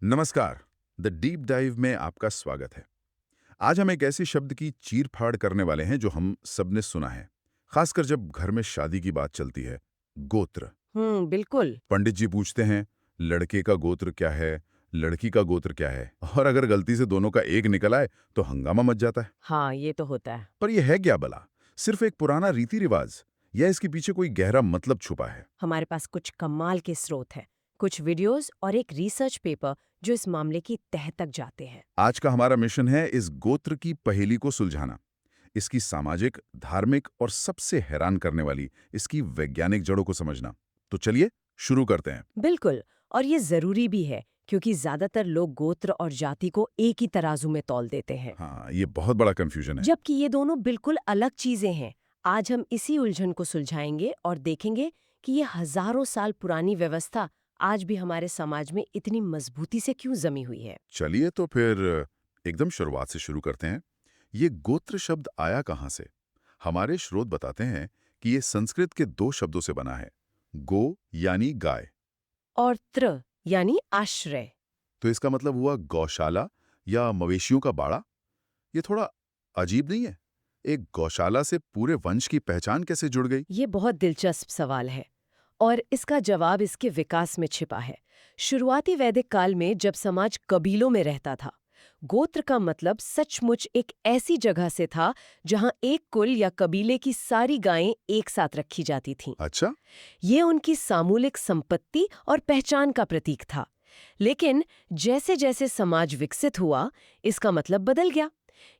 नमस्कार। The deep dive में आपका स्वागत है। आज हम एक ऐसे शब्द की चीर-फाड़ करने वाले हैं जो हम सबने सुना है, खासकर जब घर में शादी की बात चलती है, गोत्र। बिल्कुल। पंडित जी पूछते हैं, लड़के का गोत्र क्या है, लड़की का गोत्र क्या है, और अगर गलती से दोनों का एक निकल आए तो हंगामा मच जाता है। हाँ, ये तो होता है। पर यह है क्या भला? सिर्फ एक पुराना रीति-रिवाज या इसके पीछे कोई गहरा मतलब छुपा है? हमारे पास कुछ कमाल के स्रोत हैं, कुछ वीडियोस और एक रिसर्च पेपर जो इस मामले की तह तक जाते हैं। आज का हमारा मिशन है इस गोत्र की पहेली को सुलझाना, इसकी सामाजिक, धार्मिक और सबसे हैरान करने वाली इसकी वैज्ञानिक जड़ों को समझना। तो चलिए शुरू करते हैं। बिल्कुल, और ये जरूरी भी है क्योंकि ज्यादातर लोग गोत्र और जाति को एक ही तराजू में तौल देते हैं, हाँ, ये बहुत बड़ा कंफ्यूजन है। जबकि ये दोनों बिल्कुल अलग चीजें हैं। आज हम इसी उलझन को सुलझाएंगे और देखेंगे कि ये हजारों साल पुरानी व्यवस्था आज भी हमारे समाज में इतनी मजबूती से क्यों जमी हुई है। चलिए तो फिर एकदम शुरुआत से शुरू करते हैं। ये गोत्र शब्द आया कहाँ से? हमारे स्रोत बताते हैं कि ये संस्कृत के दो शब्दों से बना है, गो यानी गाय। और त्र यानी आश्रय। तो इसका मतलब हुआ गौशाला या मवेशियों का बाड़ा। ये थोड़ा अजीब नहीं है? एक गौशाला से पूरे वंश की पहचान कैसे जुड़ गई? ये बहुत दिलचस्प सवाल है और इसका जवाब इसके विकास में छिपा है। शुरुआती वैदिक काल में जब समाज कबीलों में रहता था, गोत्र का मतलब सचमुच एक ऐसी जगह से था जहां एक कुल या कबीले की सारी गायें एक साथ रखी जाती थीं। अच्छा। ये उनकी सामूहिक संपत्ति और पहचान का प्रतीक था। लेकिन जैसे जैसे समाज विकसित हुआ, इसका मतलब बदल गया।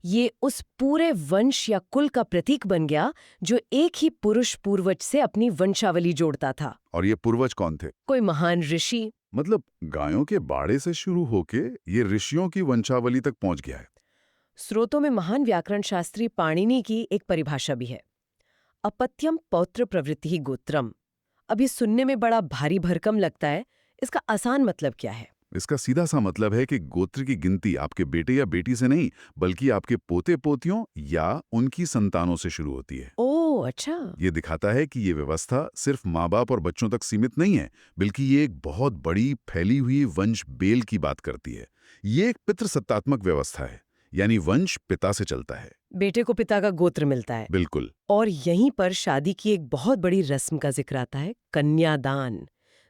ये उस पूरे वंश या कुल का प्रतीक बन गया जो एक ही पुरुष पूर्वज से अपनी वंशावली जोड़ता था। और ये पूर्वज कौन थे? कोई महान ऋषि। मतलब गायों के बाड़े से शुरू होके ये ऋषियों की वंशावली तक पहुंच गया है। स्रोतों में महान व्याकरण शास्त्री पाणिनि की एक परिभाषा भी है, अपत्यम पौत्र प्रवृत्ति गोत्रम। अब ये सुनने में बड़ा भारी भरकम लगता है। इसका आसान मतलब क्या है? इसका सीधा सा मतलब है कि गोत्र की गिनती आपके बेटे या बेटी से नहीं, बल्कि आपके पोते पोतियों या उनकी संतानों से शुरू होती है। ओह अच्छा। ये दिखाता है कि ये व्यवस्था सिर्फ माँ बाप और बच्चों तक सीमित नहीं है, बल्कि ये एक बहुत बड़ी फैली हुई वंश बेल की बात करती है। ये एक पितृसत्तात्मक व्यवस्था है, यानी वंश पिता से चलता है। बेटे को पिता का गोत्र मिलता है। बिल्कुल। और यहीं पर शादी की एक बहुत बड़ी रस्म का जिक्र आता है, कन्यादान।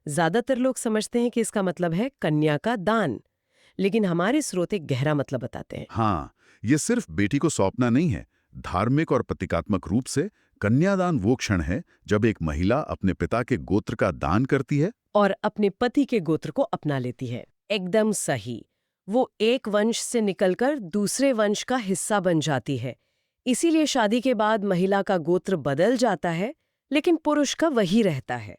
ज्यादातर लोग समझते हैं कि इसका मतलब है कन्या का दान, लेकिन हमारे स्रोत एक गहरा मतलब बताते हैं। हाँ, ये सिर्फ बेटी को सौंपना नहीं है। धार्मिक और प्रतीकात्मक रूप से कन्यादान वो क्षण है जब एक महिला अपने पिता के गोत्र का दान करती है। और अपने पति के गोत्र को अपना लेती है। एकदम सही। वो एक वंश से निकलकर दूसरे वंश का हिस्सा बन जाती है। इसीलिए शादी के बाद महिला का गोत्र बदल जाता है, लेकिन पुरुष का वही रहता है।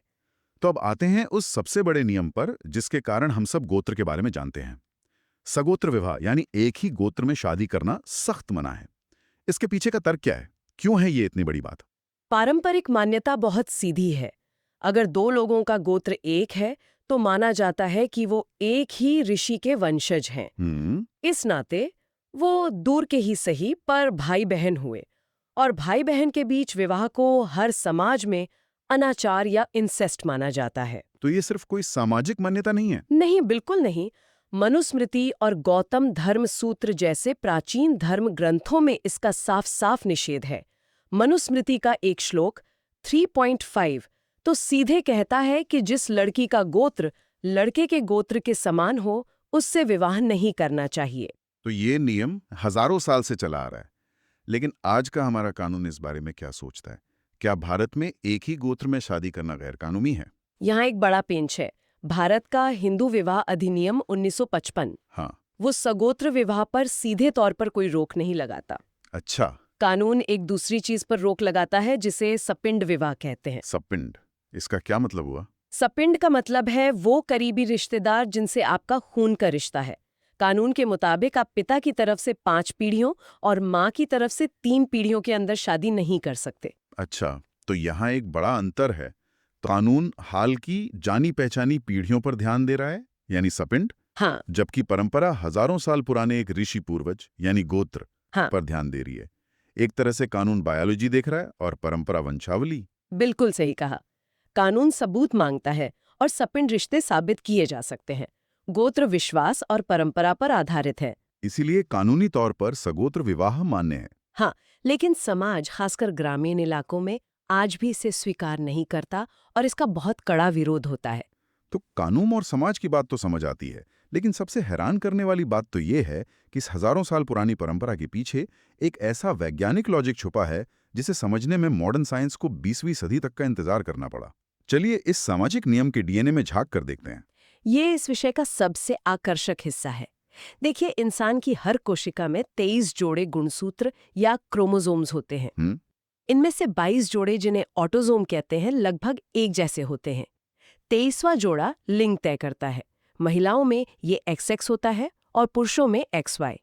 तो अब आते हैं उस सबसे बड़े नियम पर जिसके कारण हम सब गोत्र के बारे में जानते हैं। सगोत्र विवाह, यानी एक ही गोत्र में शादी करना सख्त मना है। इसके पीछे का तर्क क्या है? क्यों है ये इतनी बड़ी बात? पारंपरिक मान्यता बहुत सीधी है। अगर दो लोगों का गोत्र एक है तो माना जाता है कि वो एक ही ऋषि के वंशज हैं। इस नाते वो दूर के ही सही पर भाई बहन हुए, और भाई बहन के बीच विवाह को हर समाज में अनाचार या इंसेस्ट माना जाता है। तो ये सिर्फ कोई सामाजिक मान्यता नहीं है? नहीं, बिल्कुल नहीं। मनुस्मृति और गौतम धर्म सूत्र जैसे प्राचीन धर्म ग्रंथों में इसका साफ साफ निषेध है। मनुस्मृति का एक श्लोक 3.5 तो सीधे कहता है कि जिस लड़की का गोत्र लड़के के गोत्र के समान हो, उससे विवाह नहीं करना चाहिए। तो ये नियम हजारों साल से चला आ रहा है। लेकिन आज का हमारा कानून इस बारे में क्या सोचता है? क्या भारत में एक ही गोत्र में शादी करना गैर कानूनी है? यहाँ एक बड़ा पेंच है। भारत का हिंदू विवाह अधिनियम 1955 हाँ। वो सगोत्र विवाह पर सीधे तौर पर कोई रोक नहीं लगाता। अच्छा। कानून एक दूसरी चीज पर रोक लगाता है जिसे सपिंड विवाह कहते हैं। सपिंड, इसका क्या मतलब हुआ? सपिंड का मतलब है वो करीबी रिश्तेदार जिनसे आपका खून का रिश्ता है। कानून के मुताबिक आप पिता की तरफ से 5 पीढ़ियों और माँ की तरफ से 3 पीढ़ियों के अंदर शादी नहीं कर सकते। अच्छा, तो यहाँ एक बड़ा अंतर है। कानून हाल की जानी पहचानी पीढ़ियों पर ध्यान दे रहा है, यानी सपिंड, हाँ। जबकि परंपरा हजारों साल पुराने एक ऋषि पूर्वज यानी गोत्र हाँ, पर ध्यान दे रही है। एक तरह से कानून बायोलॉजी देख रहा है और परंपरा वंशावली। बिल्कुल सही कहा। कानून सबूत मांगता है और सपिंड रिश्ते साबित किए जा सकते हैं। गोत्र विश्वास और परंपरा पर आधारित है। इसीलिए कानूनी तौर पर सगोत्र विवाह मान्य है। हाँ, लेकिन समाज खासकर ग्रामीण इलाकों में आज भी इसे स्वीकार नहीं करता और इसका बहुत कड़ा विरोध होता है। तो कानून और समाज की बात तो समझ आती है, लेकिन सबसे हैरान करने वाली बात तो ये है कि इस हजारों साल पुरानी परंपरा के पीछे एक ऐसा वैज्ञानिक लॉजिक छुपा है जिसे समझने में मॉडर्न साइंस को 20वीं सदी तक का इंतजार करना पड़ा। चलिए इस सामाजिक नियम के डीएनए में झांक कर देखते हैं। ये इस विषय का सबसे आकर्षक हिस्सा है। देखिए, इंसान की हर कोशिका में 23 जोड़े गुणसूत्र या क्रोमोसोम्स होते हैं। इनमें से 22 जोड़े, जिन्हें ऑटोसोम कहते हैं, लगभग एक जैसे होते हैं। 23वां जोड़ा लिंग तय करता है। महिलाओं में ये XX होता है और पुरुषों में XY।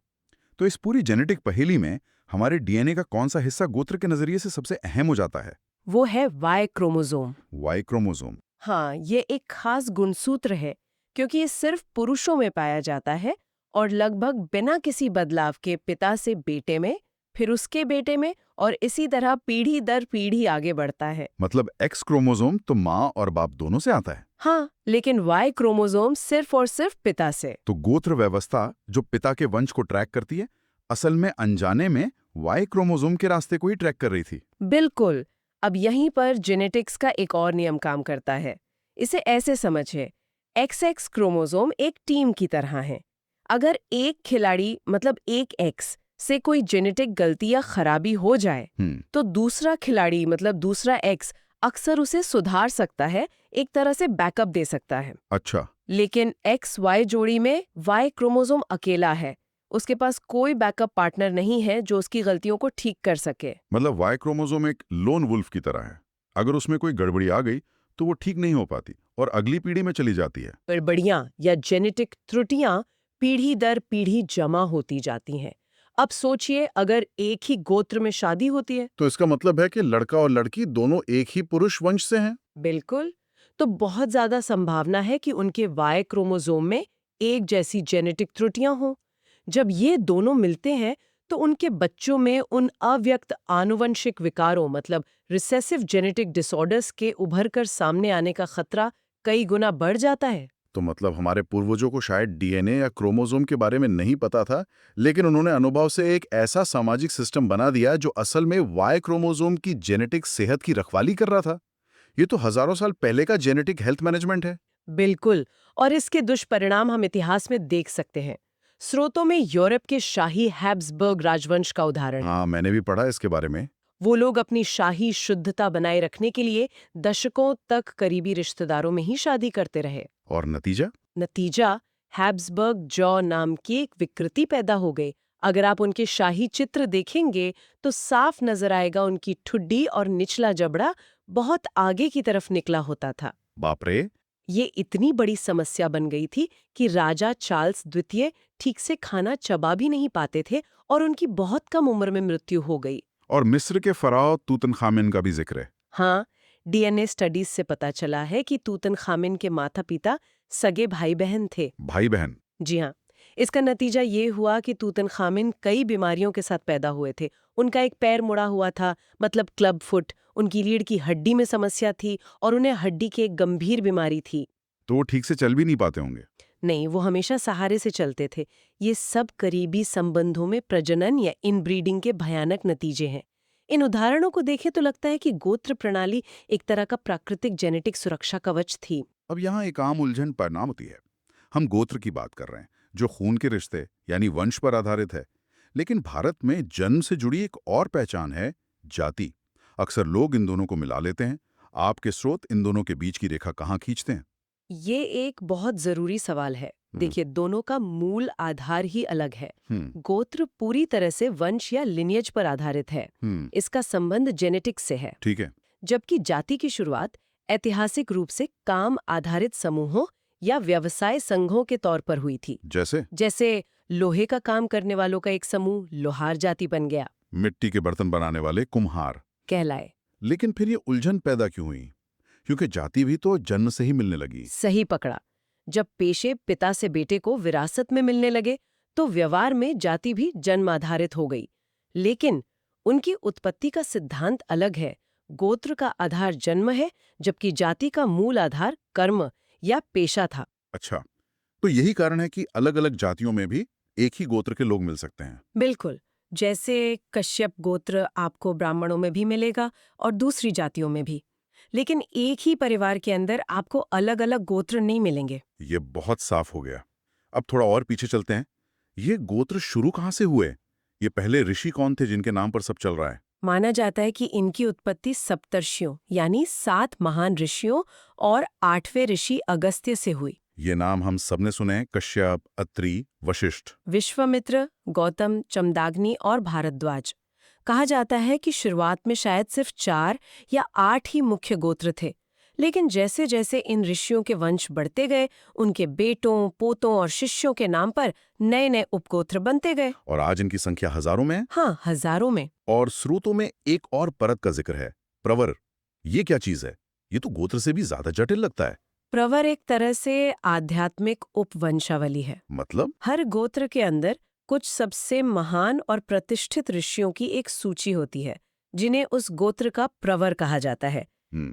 तो इस पूरी जेनेटिक पहेली में हमारे डीएनए का कौन सा हिस्सा गोत्र के नजरिए से सबसे अहम हो जाता है? वो है Y क्रोमोसोम। Y chromosome. हाँ, ये एक खास गुणसूत्र है क्योंकि ये सिर्फ पुरुषों में पाया जाता है और लगभग बिना किसी बदलाव के पिता से बेटे में, फिर उसके बेटे में और इसी तरह पीढ़ी दर पीढ़ी आगे बढ़ता है। मतलब एक्स क्रोमोसोम तो माँ और बाप दोनों से आता है। हाँ, लेकिन Y क्रोमोसोम सिर्फ और सिर्फ पिता से। तो गोत्र व्यवस्था जो पिता के वंश को ट्रैक करती है, असल में अनजाने में वाई क्रोमोसोम के रास्ते को ही ट्रैक कर रही थी। बिल्कुल। अब यहीं पर जेनेटिक्स का एक और नियम काम करता है। इसे ऐसे समझिए, XX क्रोमोसोम एक टीम की तरह है। अगर एक खिलाड़ी मतलब एक X से कोई जेनेटिक गलती या खराबी हो जाए, तो दूसरा खिलाड़ी मतलब दूसरा X अक्सर उसे सुधार सकता है, एक तरह से बैकअप दे सकता है। अच्छा। लेकिन XY जोड़ी में Y क्रोमोसोम अकेला है। उसके पास कोई बैकअप पार्टनर नहीं है जो उसकी गलतियों को ठीक कर सके। मतलब वाई क्रोमोसोम एक लोन वुल्फ की तरह है। अगर उसमें कोई गड़बड़ी आ गई तो वो ठीक नहीं हो पाती और अगली पीढ़ी में चली जाती है। गड़बड़ियां या जेनेटिक त्रुटियां पीढ़ी दर पीढ़ी जमा होती जाती हैं। अब सोचिए, अगर एक ही गोत्र में शादी होती है। तो इसका मतलब है कि लड़का और लड़की दोनों एक ही पुरुष वंश से हैं? बिल्कुल। तो बहुत ज्यादा संभावना है कि उनके Y क्रोमोसोम में एक जैसी जेनेटिक त्रुटियां हों। जब ये दोनों मिलते हैं तो उनके बच्चों में उन अव्यक्त आनुवंशिक विकारों मतलब रिसेसिव जेनेटिक डिसऑर्डर्स के उभर कर सामने आने का खतरा कई गुना बढ़ जाता है। तो मतलब हमारे पूर्वजों को शायद डीएनए या क्रोमोसोम के बारे में नहीं पता था, लेकिन उन्होंने अनुभव से एक ऐसा सामाजिक सिस्टम बना दिया जो असल में वाई क्रोमोसोम की जेनेटिक सेहत की रखवाली कर रहा था। ये तो हजारों साल पहले का जेनेटिक हेल्थ मैनेजमेंट है। बिल्कुल। और इसके दुष्परिणाम हम इतिहास में देख सकते हैं। स्रोतों में यूरोप के शाही हैब्सबर्ग राजवंश का उदाहरण है। हाँ, मैंने भी पढ़ा इसके बारे में। वो लोग अपनी शाही शुद्धता बनाए रखने के लिए दशकों तक करीबी रिश्तेदारों में ही शादी करते रहे। और नतीजा? नतीजा, हैब्सबर्ग जॉ नाम की एक विकृति पैदा हो गई। अगर आप उनके शाही चित्र देखेंगे तो साफ नजर आएगा उनकी ठुड्डी और निचला जबड़ा बहुत आगे की तरफ निकला होता था। बाप रे। ये इतनी बड़ी समस्या बन गई थी कि राजा चार्ल्स द्वितीय ठीक से खाना चबा भी नहीं पाते थे और उनकी बहुत कम उम्र में मृत्यु हो गई। और मिस्र के फराओ तूतनखामेन का भी जिक्र है। हाँ, डीएनए स्टडीज से पता चला है कि तूतनखामेन के माता-पिता सगे भाई बहन थे। भाई बहन? जी हाँ। इसका नतीजा ये हुआ कि तूतनखामेन कई बीमारियों के साथ पैदा हुए थे। उनका एक पैर मुड़ा हुआ था, मतलब क्लब फुट, उनकी रीढ़ की हड्डी में समस्या थी और उन्हें हड्डी की एक गंभीर बीमारी थी। तो वो ठीक से चल भी नहीं पाते होंगे। नहीं, वो हमेशा सहारे से चलते थे। ये सब करीबी संबंधों में प्रजनन या इनब्रीडिंग के भयानक नतीजे हैं। इन उदाहरणों को देखें तो लगता है कि गोत्र प्रणाली एक तरह का प्राकृतिक जेनेटिक सुरक्षा कवच थी। अब यहाँ एक आम उलझन पैदा होती है। हम गोत्र की बात कर रहे हैं जो खून के रिश्ते यानी वंश पर आधारित है, लेकिन भारत में जन्म से जुड़ी एक और पहचान है, जाति। अक्सर लोग इन दोनों को मिला लेते हैं। आपके स्रोत इन दोनों के बीच की रेखा कहाँ खींचते हैं? ये एक बहुत जरूरी सवाल है। देखिए, दोनों का मूल आधार ही अलग है। गोत्र पूरी तरह से वंश या लिनियज पर आधारित है। इसका संबंध जेनेटिक्स से है। ठीक है। जबकि जाति की शुरुआत ऐतिहासिक रूप से काम आधारित समूहों या व्यवसाय संघों के तौर पर हुई थी। जैसे लोहे का काम करने वालों का एक समूह लोहार जाति बन गया। मिट्टी के बर्तन बनाने वाले कुम्हार कहलाए। लेकिन फिर ये उलझन पैदा क्यों हुई? क्योंकि जाति भी तो जन्म से ही मिलने लगी। सही पकड़ा। जब पेशे पिता से बेटे को विरासत में मिलने लगे तो व्यवहार में जाति भी जन्म आधारित हो गई। लेकिन उनकी उत्पत्ति का सिद्धांत अलग है। गोत्र का आधार जन्म है, जबकि जाति का मूल आधार कर्म या पेशा था। अच्छा, तो यही कारण है कि अलग-अलग जातियों में भी एक ही गोत्र के लोग मिल सकते हैं। बिल्कुल। जैसे कश्यप गोत्र आपको ब्राह्मणों में भी मिलेगा और दूसरी जातियों में भी। लेकिन एक ही परिवार के अंदर आपको अलग-अलग गोत्र नहीं मिलेंगे। ये बहुत साफ हो गया। अब थोड़ा और पीछे चलते हैं। ये गोत्र शुरू कहाँ से हुए? ये पहले ऋषि कौन थे जिनके नाम पर सब चल रहा है? माना जाता है कि इनकी उत्पत्ति सप्तर्षियों यानी 7 महान ऋषियों और 8वें ऋषि अगस्त्य से हुई। ये नाम हम सबने सुने हैं, कश्यप, अत्रि, वशिष्ठ। विश्वामित्र, गौतम, चमदाग्नि और भारद्वाज। कहा जाता है कि शुरुआत में शायद सिर्फ 4 या 8 ही मुख्य गोत्र थे, लेकिन जैसे जैसे इन ऋषियों के वंश बढ़ते गए, उनके बेटों, पोतों और शिष्यों के नाम पर नए नए उपगोत्र बनते गए। और आज इनकी संख्या हजारों में है। हाँ, हजारों में। और स्रोतों में एक और परत का जिक्र है, प्रवर। ये क्या चीज है? ये तो गोत्र से भी ज्यादा जटिल लगता है। प्रवर एक तरह से आध्यात्मिक उपवंशावली है। मतलब? हर गोत्र के अंदर कुछ सबसे महान और प्रतिष्ठित ऋषियों की एक सूची होती है, जिन्हें उस गोत्र का प्रवर कहा जाता है।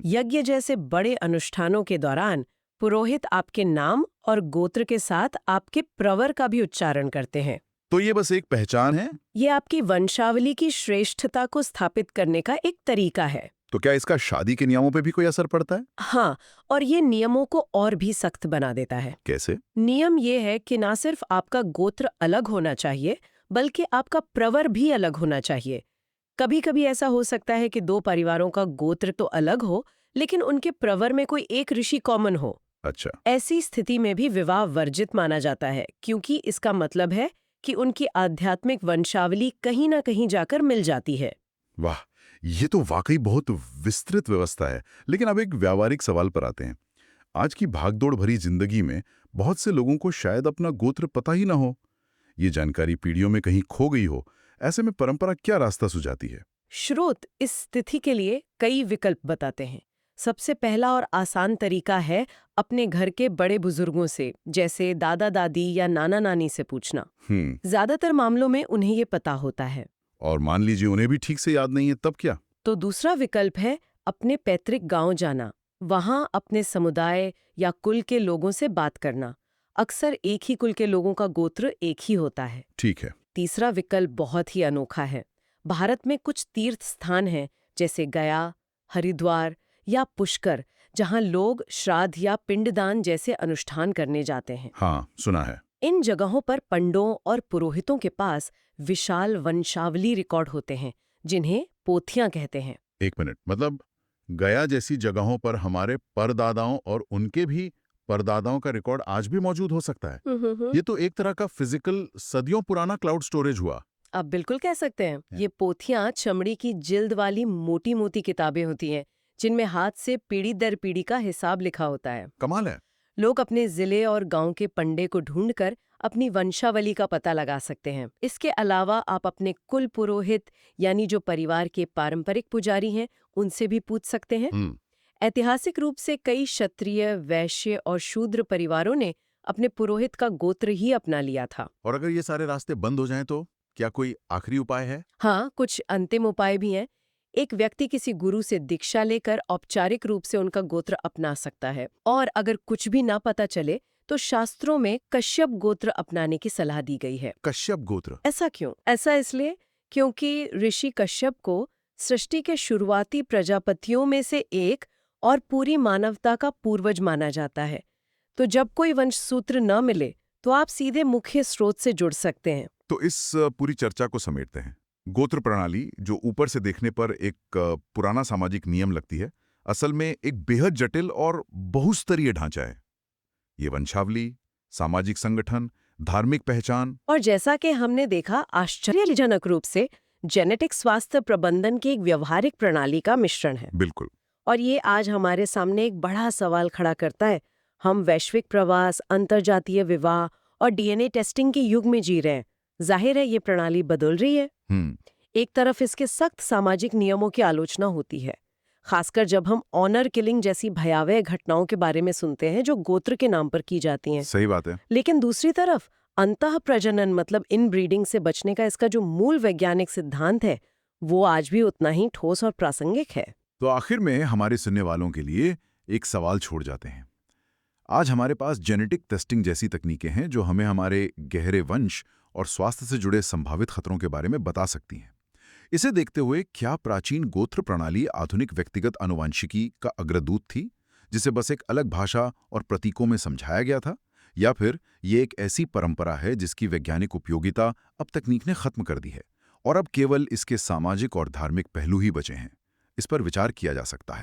यज्ञ जैसे बड़े अनुष्ठानों के दौरान पुरोहित आपके नाम और गोत्र के साथ आपके प्रवर का भी उच्चारण करते हैं। तो ये बस एक पहचान है? ये आपकी वंशावली की श्रेष्ठता को स्थापित करने का एक तरीका है। तो क्या इसका शादी के नियमों पे भी कोई असर पड़ता है? हाँ, और ये नियमों को और भी सख्त बना देता है। कैसे? नियम ये है कि ना सिर्फ आपका गोत्र अलग होना चाहिए, बल्कि आपका प्रवर भी अलग होना चाहिए। कभी-कभी ऐसा हो सकता है कि 2 परिवारों का गोत्र तो अलग हो, लेकिन उनके प्रवर में कोई एक ऋषि कॉमन हो। अच्छा। ऐसी स्थिति में भी विवाह वर्जित माना जाता है, क्योंकि इसका मतलब है कि उनकी आध्यात्मिक वंशावली कहीं ना कहीं जाकर मिल जाती है। वाह, ये तो वाकई बहुत विस्तृत व्यवस्था है। लेकिन अब एक व्यावहारिक सवाल पर आते हैं। आज की भागदौड़ भरी जिंदगी में बहुत से लोगों को शायद अपना गोत्र पता ही ना हो। ये जानकारी पीढ़ियों में कहीं खो गई हो। ऐसे में परंपरा क्या रास्ता सुझाती है? स्रोत इस स्थिति के लिए कई विकल्प बताते हैं। सबसे पहला और आसान तरीका है अपने घर के बड़े बुजुर्गों से, जैसे दादा दादी या नाना नानी से पूछना। ज्यादातर मामलों में उन्हें ये पता होता है। और मान लीजिए उन्हें भी ठीक से याद नहीं है, तब क्या? तो दूसरा विकल्प है अपने पैतृक गांव जाना, वहां अपने समुदाय या कुल के लोगों से बात करना। अक्सर एक ही कुल के लोगों का गोत्र एक ही होता है। ठीक है। तीसरा विकल्प बहुत ही अनोखा है। भारत में कुछ तीर्थ स्थान हैं, जैसे गया, हरिद्वार या पुष्कर, जहां लोग श्राद्ध या पिंडदान जैसे अनुष्ठान करने जाते हैं। हाँ, सुना है। इन जगहों पर पंडों और पुरोहितों के पास विशाल वंशावली रिकॉर्ड होते हैं, जिन्हें पोथियां कहते हैं। एक मिनट, मतलब गया जैसी जगहों पर हमारे परदादाओं और उनके भी परदादाओं का रिकॉर्ड आज भी मौजूद हो सकता है। ये तो एक तरह का फिजिकल सदियों पुराना क्लाउड स्टोरेज हुआ। अब बिल्कुल कह सकते हैं। ये पोथियां चमड़ी की जिल्द वाली मोटी मोटी किताबें होती हैं, जिनमें हाथ से पीढ़ी दर पीढ़ी का हिसाब लिखा होता है। कमाल है। लोग अपने जिले और गांव के पंडे को ढूंढकर अपनी वंशावली का पता लगा सकते हैं। इसके अलावा आप अपने कुल पुरोहित यानी जो परिवार के पारंपरिक पुजारी हैं, उनसे भी पूछ सकते हैं। ऐतिहासिक रूप से कई क्षत्रिय, वैश्य और शूद्र परिवारों ने अपने पुरोहित का गोत्र ही अपना लिया था। और अगर ये सारे रास्ते बंद हो जाएं तो क्या कोई आखिरी उपाय है? हाँ, कुछ अंतिम उपाय भी हैं। एक व्यक्ति किसी गुरु से दीक्षा लेकर औपचारिक रूप से उनका गोत्र अपना सकता है। और अगर कुछ भी ना पता चले तो शास्त्रों में कश्यप गोत्र अपनाने की सलाह दी गई है। कश्यप गोत्र? ऐसा क्यों? ऐसा इसलिए क्योंकि ऋषि कश्यप को सृष्टि के शुरुआती प्रजापतियों में से एक और पूरी मानवता का पूर्वज माना जाता है। तो जब कोई वंश सूत्र न मिले तो आप सीधे मुख्य स्रोत से जुड़ सकते हैं। तो इस पूरी चर्चा को समेटते हैं। गोत्र प्रणाली, जो ऊपर से देखने पर एक पुराना सामाजिक नियम लगती है, असल में एक बेहद जटिल और बहुस्तरीय ढांचा है। ये वंशावली, सामाजिक संगठन, धार्मिक पहचान और जैसा कि हमने देखा, आश्चर्यजनक रूप से जेनेटिक स्वास्थ्य प्रबंधन की एक व्यवहारिक प्रणाली का मिश्रण है। बिल्कुल। और ये आज हमारे सामने एक बड़ा सवाल खड़ा करता है। हम वैश्विक प्रवास, अंतर्जातीय विवाह और डीएनए टेस्टिंग के युग में जी रहे हैं। जाहिर है ये प्रणाली बदल रही है। एक तरफ इसके सख्त सामाजिक नियमों की आलोचना होती है, खासकर जब हम ऑनर किलिंग जैसी भयावह घटनाओं के बारे में सुनते हैं जो गोत्र के नाम पर की जाती हैं। सही बात है। लेकिन दूसरी तरफ अंतः प्रजनन मतलब इनब्रीडिंग से बचने का इसका जो मूल वैज्ञानिक सिद्धांत है, वो आज भी उतना ही ठोस और प्रासंगिक है। तो आखिर में हमारे सुनने वालों के लिए एक सवाल छोड़ जाते हैं। आज हमारे पास जेनेटिक टेस्टिंग जैसी तकनीकें हैं जो हमें हमारे गहरे वंश और स्वास्थ्य से जुड़े संभावित खतरों के बारे में बता सकती हैं। इसे देखते हुए क्या प्राचीन गोत्र प्रणाली आधुनिक व्यक्तिगत आनुवंशिकी का अग्रदूत थी, जिसे बस एक अलग भाषा और प्रतीकों में समझाया गया था, या फिर ये एक ऐसी परंपरा है जिसकी वैज्ञानिक उपयोगिता अब तकनीक ने खत्म कर दी है और अब केवल इसके सामाजिक और धार्मिक पहलू ही बचे हैं? इस पर विचार किया जा सकता है।